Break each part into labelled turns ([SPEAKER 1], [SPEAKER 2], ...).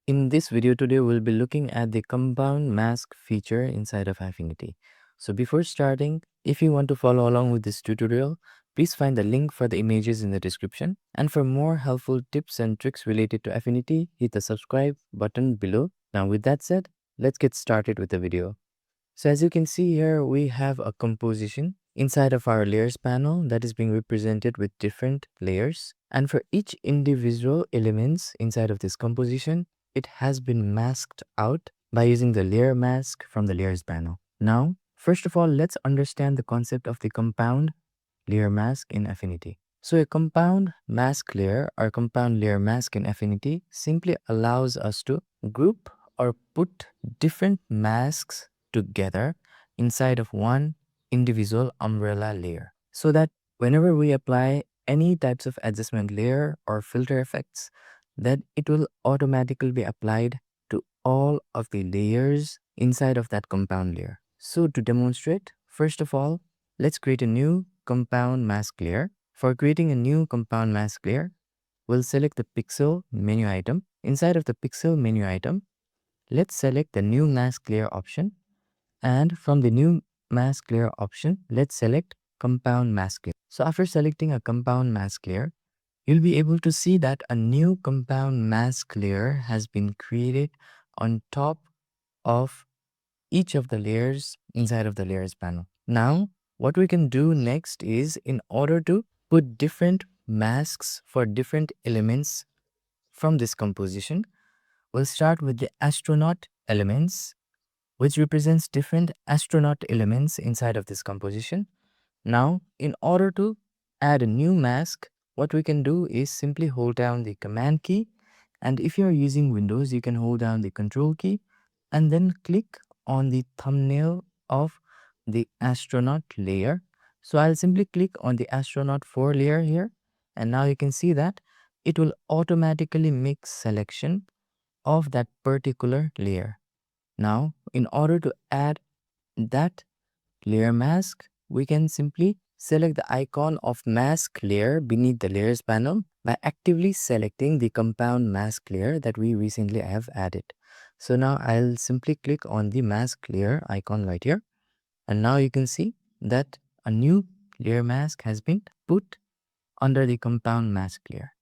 [SPEAKER 1] In this video today, we'll be looking at the compound mask feature inside of Affinity. So before starting, if you want to follow along with this tutorial, please find the link for the images in the description. And for more helpful tips and tricks related to Affinity, hit the subscribe button below. Now with that said, let's get started with the video. So as you can see here, we have a composition inside of our layers panel that is being represented with different layers. And for each individual elements inside of this composition, it has been masked out by using the layer mask from the layers panel. Now, first of all, let's understand the concept of the compound layer mask in Affinity. So a compound mask layer or compound layer mask in Affinity simply allows us to group or put different masks together inside of one individual umbrella layer, so that whenever we apply any types of adjustment layer or filter effects, that it will automatically be applied to all of the layers inside of that compound layer. So to demonstrate, first of all, let's create a new compound mask layer. For creating a new compound mask layer, we'll select the pixel menu item. Inside of the pixel menu item, let's select the new mask layer option. And from the new mask layer option, let's select compound mask layer. So after selecting a compound mask layer, you'll be able to see that a new compound mask layer has been created on top of each of the layers inside of the layers panel. Now, what we can do next is, in order to put different masks for different elements from this composition, we'll start with the astronaut elements, which represents different astronaut elements inside of this composition. Now, in order to add a new mask, what we can do is simply hold down the command key, and if you're using Windows, you can hold down the control key and then click on the thumbnail of the astronaut layer. So I'll simply click on the astronaut 4 layer here, and now you can see that it will automatically make selection of that particular layer. Now, in order to add that layer mask, we can simply select the icon of mask layer beneath the layers panel by actively selecting the compound mask layer that we recently have added. So now I'll simply click on the mask layer icon right here, and now you can see that a new layer mask has been put under the compound mask layer.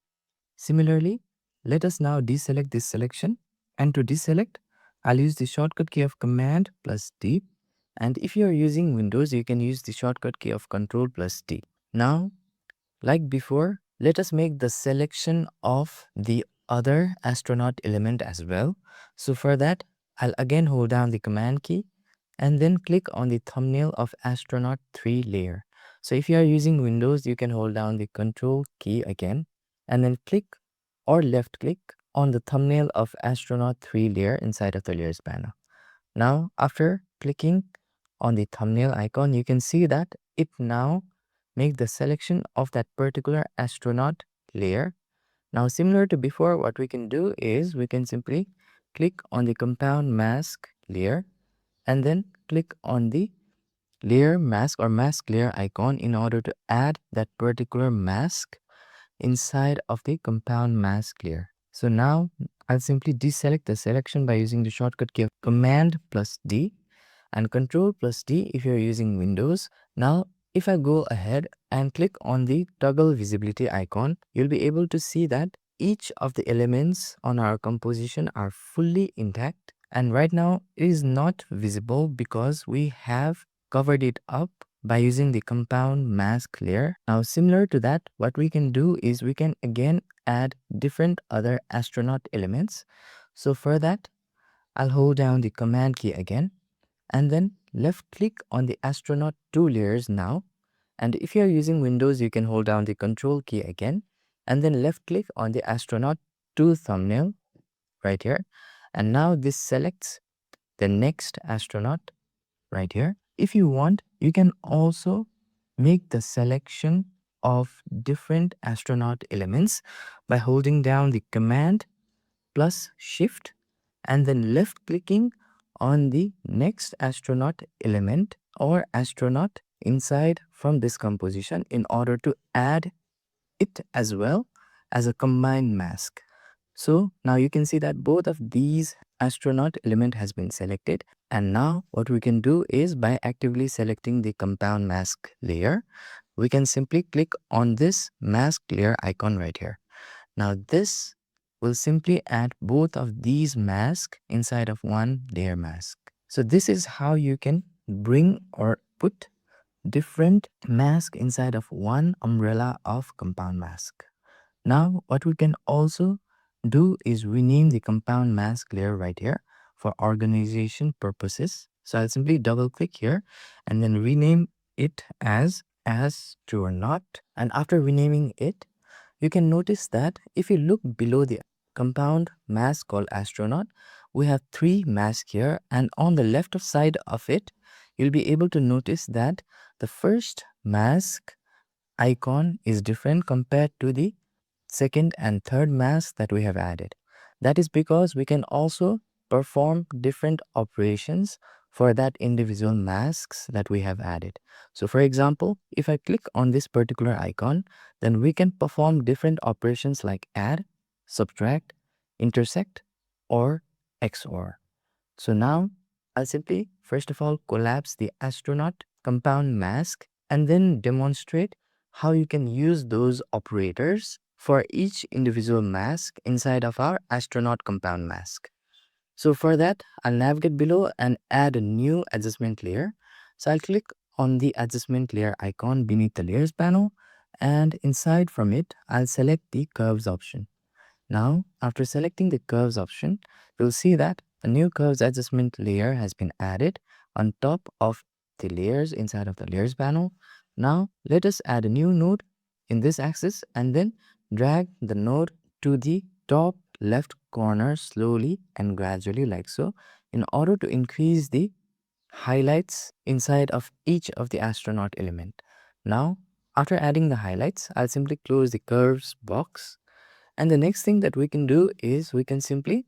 [SPEAKER 1] Similarly, let us now deselect this selection, and to deselect, I'll use the shortcut key of Command plus D, and if you are using Windows, you can use the shortcut key of Control plus D. Now, like before, let us make the selection of the other astronaut element as well. So for that, I'll again hold down the Command key and then click on the thumbnail of astronaut 3 layer. So if you are using Windows, you can hold down the Control key again and then click or left click on the thumbnail of astronaut 3 layer inside of the layers panel. Now, after clicking on the thumbnail icon, you can see that it now make the selection of that particular astronaut layer. Now, similar to before, what we can do is we can simply click on the compound mask layer and then click on the layer mask or mask layer icon in order to add that particular mask inside of the compound mask layer. So now I'll simply deselect the selection by using the shortcut key of Command plus D and Control plus D if you're using Windows. Now, if I go ahead and click on the toggle visibility icon, you'll be able to see that each of the elements on our composition are fully intact. And right now it is not visible because we have covered it up by using the compound mask layer. Now, similar to that, what we can do is we can again add different other astronaut elements. So for that, I'll hold down the command key again and then left click on the astronaut 2 layers now. And if you're using Windows, you can hold down the control key again and then left click on the astronaut 2 thumbnail right here. And now this selects the next astronaut right here. If you want, you can also make the selection of different astronaut elements by holding down the command plus shift and then left clicking on the next astronaut element or astronaut inside from this composition in order to add it as well as a combined mask. So now you can see that both of these astronaut element has been selected. And now what we can do is by actively selecting the compound mask layer, we can simply click on this mask layer icon right here. Now this will simply add both of these masks inside of one layer mask. So this is how you can bring or put different mask inside of one umbrella of compound mask. Now what we can also do is rename the compound mask layer right here for organization purposes. So I'll simply double click here and then rename it as astronaut. And after renaming it, you can notice that if you look below the compound mask called astronaut, we have three masks here, and on the left of side of it, you'll be able to notice that the first mask icon is different compared to the second and third mask that we have added. That is because we can also perform different operations for that individual masks that we have added. So for example, if I click on this particular icon, then we can perform different operations like add, subtract, intersect, or XOR. So now I'll simply first of all collapse the astronaut compound mask and then demonstrate how you can use those operators for each individual mask inside of our astronaut compound mask. So for that, I'll navigate below and add a new adjustment layer. So I'll click on the adjustment layer icon beneath the layers panel, and inside from it, I'll select the curves option. Now, after selecting the curves option, you'll see that a new curves adjustment layer has been added on top of the layers inside of the layers panel. Now, let us add a new node in this axis and then drag the node to the top left corner slowly and gradually like so in order to increase the highlights inside of each of the astronaut element. Now, after adding the highlights, I'll simply close the curves box, and the next thing that we can do is we can simply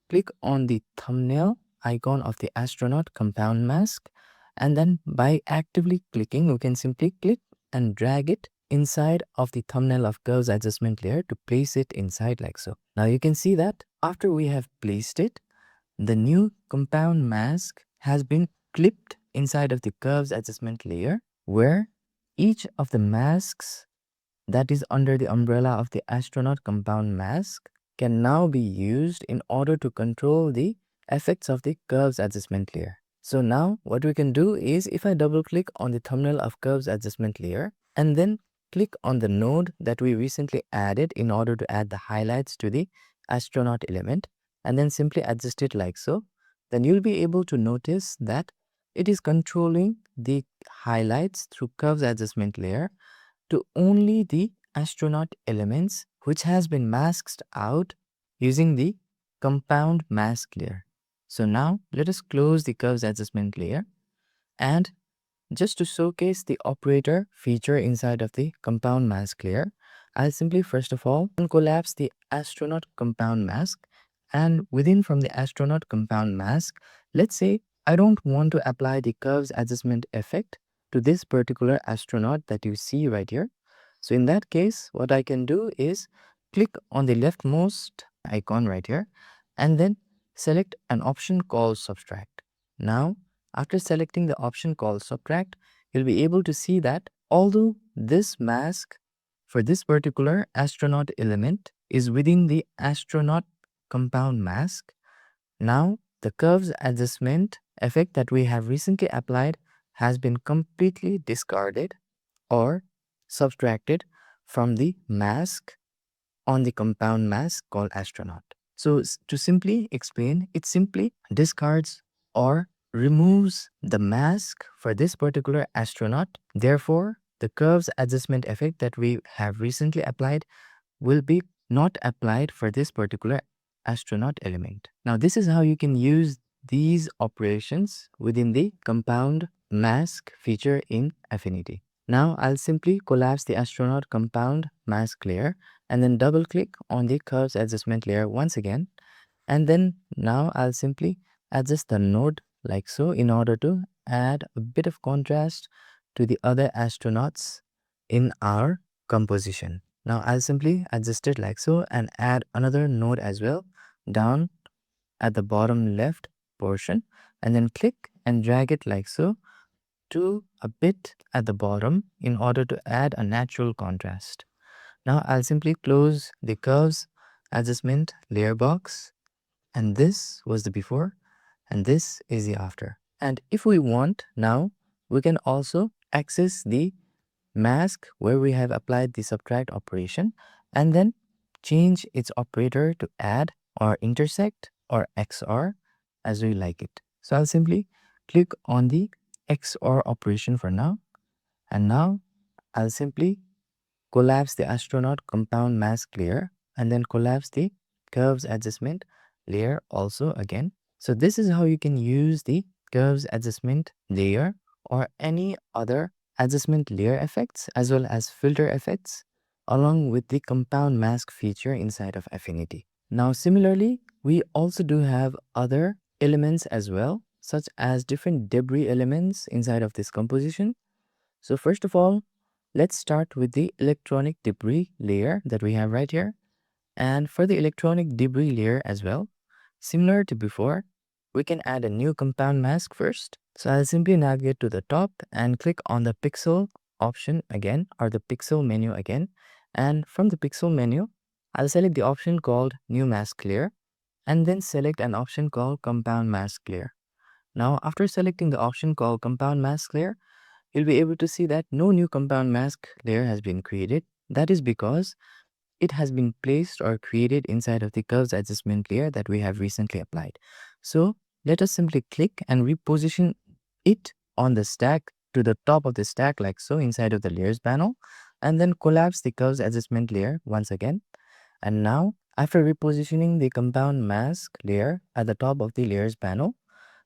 [SPEAKER 1] click on the thumbnail icon of the astronaut compound mask. And then by actively clicking, we can simply click and drag it inside of the thumbnail of curves adjustment layer to place it inside like so. Now you can see that after we have placed it, the new compound mask has been clipped inside of the curves adjustment layer, where each of the masks that is under the umbrella of the astronaut compound mask can now be used in order to control the effects of the curves adjustment layer. So now what we can do is if I double click on the thumbnail of curves adjustment layer and then click on the node that we recently added in order to add the highlights to the astronaut element and then simply adjust it like so, then you'll be able to notice that it is controlling the highlights through curves adjustment layer to only the astronaut elements which has been masked out using the compound mask layer. So now let us close the curves adjustment layer, and just to showcase the operator feature inside of the compound mask layer, I'll simply first of all collapse the astronaut compound mask, and within from the astronaut compound mask, let's say I don't want to apply the curves adjustment effect to this particular astronaut that you see right here. So in that case, what I can do is click on the leftmost icon right here and then select an option called subtract. Now, after selecting the option called subtract, you'll be able to see that although this mask for this particular astronaut element is within the astronaut compound mask, now the curves adjustment effect that we have recently applied has been completely discarded or subtracted from the mask on the compound mask called astronaut. So to simply explain, it simply discards or removes the mask for this particular astronaut. Therefore, the curves adjustment effect that we have recently applied will be not applied for this particular astronaut element. Now, this is how you can use these operations within the compound mask feature in Affinity. Now, I'll simply collapse the astronaut compound mask layer and then double click on the curves adjustment layer once again. And then now I'll simply adjust the node like so in order to add a bit of contrast to the other astronauts in our composition. Now I'll simply adjust it like so and add another node as well down at the bottom left portion, and then click and drag it like so to a bit at the bottom in order to add a natural contrast. Now I'll simply close the curves adjustment layer box, and this was the before and this is the after. And if we want now, we can also access the mask where we have applied the subtract operation and then change its operator to add or intersect or XOR as we like it. So I'll simply click on the XOR operation for now, and now I'll simply collapse the astronaut compound mask layer and then collapse the curves adjustment layer also again. So this is how you can use the curves adjustment layer or any other adjustment layer effects as well as filter effects along with the compound mask feature inside of Affinity. Now similarly, we also do have other elements as well, such as different debris elements inside of this composition. So first of all, let's start with the electronic debris layer that we have right here. And for the electronic debris layer as well, similar to before, we can add a new compound mask first. So I'll simply navigate to the top and click on the pixel option again, or the pixel menu again. And from the pixel menu, I'll select the option called new mask layer and then select an option called compound mask layer. Now after selecting the option called compound mask layer, you'll be able to see that no new compound mask layer has been created. That is because it has been placed or created inside of the curves adjustment layer that we have recently applied. So let us simply click and reposition it on the stack to the top of the stack like so inside of the layers panel, and then collapse the curves adjustment layer once again. And now after repositioning the compound mask layer at the top of the layers panel,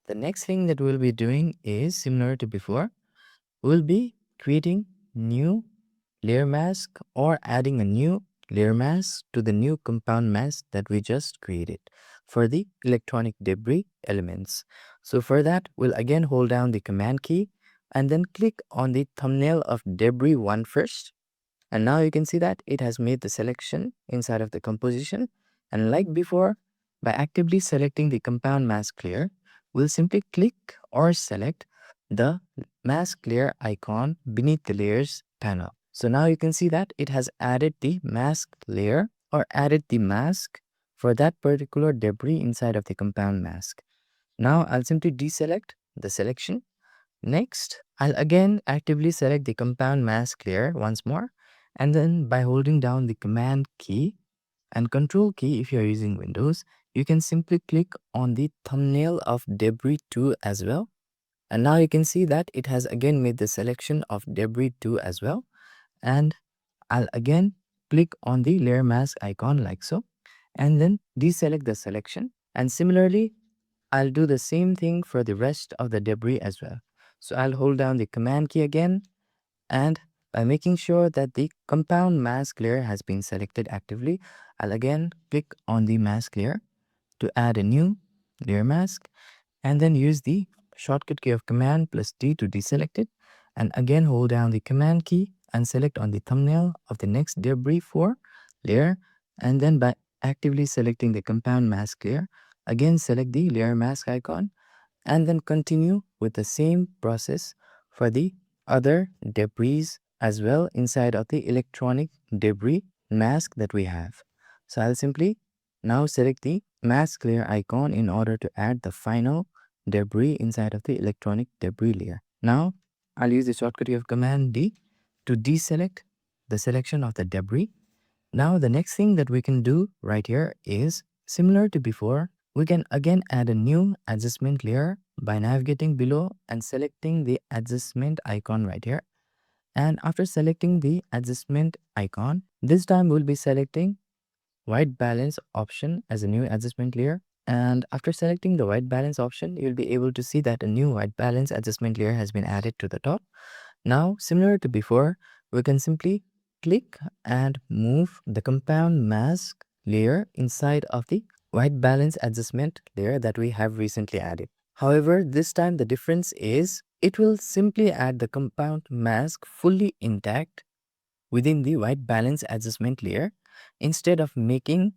[SPEAKER 1] the next thing that we'll be doing is similar to before. We'll be creating new layer mask or adding a new layer mask to the new compound mask that we just created for the electronic debris elements. So for that, we'll again hold down the command key and then click on the thumbnail of debris 1 first. And now you can see that it has made the selection inside of the composition. And like before, by actively selecting the compound mask layer, we'll simply click or select the mask layer icon beneath the layers panel. So now you can see that it has added the mask layer or added the mask for that particular debris inside of the compound mask. Now I'll simply deselect the selection. Next, I'll again actively select the compound mask layer once more, and then by holding down the command key and control key if you're using Windows, you can simply click on the thumbnail of debris 2 as well. And now you can see that it has again made the selection of debris 2 as well. And I'll again click on the layer mask icon like so, and then deselect the selection. And similarly, I'll do the same thing for the rest of the debris as well. So I'll hold down the command key again, and by making sure that the compound mask layer has been selected actively, I'll again click on the mask layer to add a new layer mask and then use the shortcut key of command plus D to deselect it, and again hold down the command key and select on the thumbnail of the next debris 4 layer, and then by actively selecting the compound mask layer, again select the layer mask icon and then continue with the same process for the other debris as well inside of the electronic debris mask that we have. So I'll simply now select the mask layer icon in order to add the final debris inside of the electronic debris layer. Now I'll use the shortcut key of command D to deselect the selection of the debris. Now the next thing that we can do right here is similar to before. We can again add a new adjustment layer by navigating below and selecting the adjustment icon right here. And after selecting the adjustment icon, this time we'll be selecting white balance option as a new adjustment layer. And after selecting the white balance option, you'll be able to see that a new white balance adjustment layer has been added to the top. Now, similar to before, we can simply click and move the compound mask layer inside of the white balance adjustment layer that we have recently added. However, this time the difference is it will simply add the compound mask fully intact within the white balance adjustment layer instead of making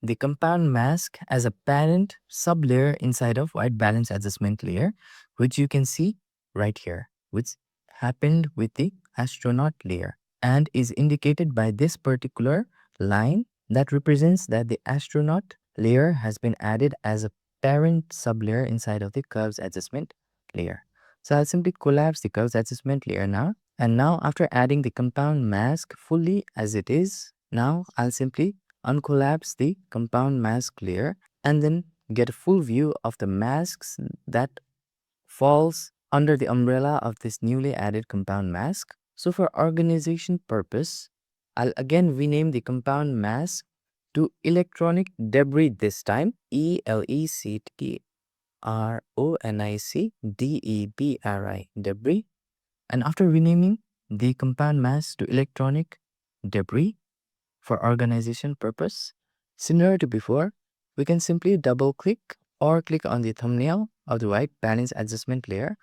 [SPEAKER 1] the compound mask as a parent sublayer inside of white balance adjustment layer, which you can see right here, which happened with the astronaut layer and is indicated by this particular line that represents that the astronaut layer has been added as a parent sublayer inside of the curves adjustment layer. So I'll simply collapse the curves adjustment layer now. And now after adding the compound mask fully as it is, now I'll simply uncollapse the compound mask layer and then get a full view of the masks that falls under the umbrella of this newly added compound mask. So for organization purpose, I'll again rename the compound mask to electronic debris this time, ELECTRONIC debris. And after renaming the compound mask to electronic debris for organization purpose, similar to before, we can simply double click or click on the thumbnail of the white balance adjustment layer.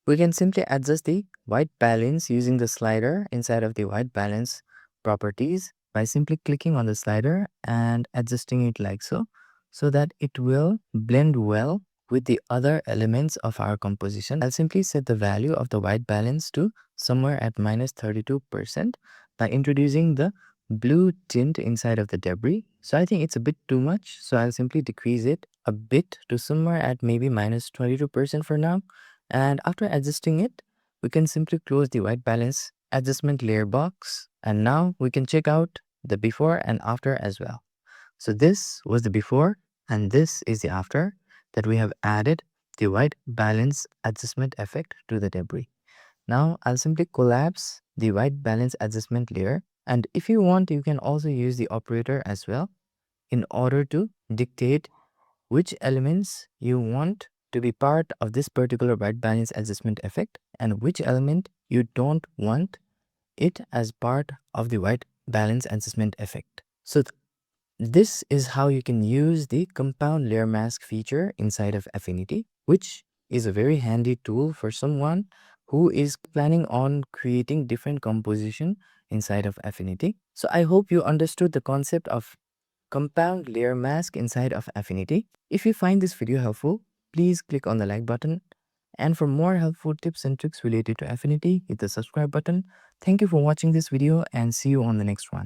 [SPEAKER 1] We can simply adjust the white balance using the slider inside of the white balance properties by simply clicking on the slider and adjusting it like so, so that it will blend well with the other elements of our composition. I'll simply set the value of the white balance to somewhere at -32% by introducing the blue tint inside of the debris. So I think it's a bit too much, so I'll simply decrease it a bit to somewhere at maybe -22% for now. And after adjusting it, we can simply close the white balance adjustment layer box. And now we can check out the before and after as well. So this was the before and this is the after that we have added the white balance adjustment effect to the debris. Now I'll simply collapse the white balance adjustment layer. And if you want, you can also use the operator as well in order to dictate which elements you want to be part of this particular white balance adjustment effect and which element you don't want it as part of the white balance adjustment effect. So this is how you can use the compound layer mask feature inside of Affinity, which is a very handy tool for someone who is planning on creating different composition inside of Affinity. So I hope you understood the concept of compound layer mask inside of Affinity. If you find this video helpful, please click on the like button. And for more helpful tips and tricks related to Affinity, hit the subscribe button. Thank you for watching this video and see you on the next one.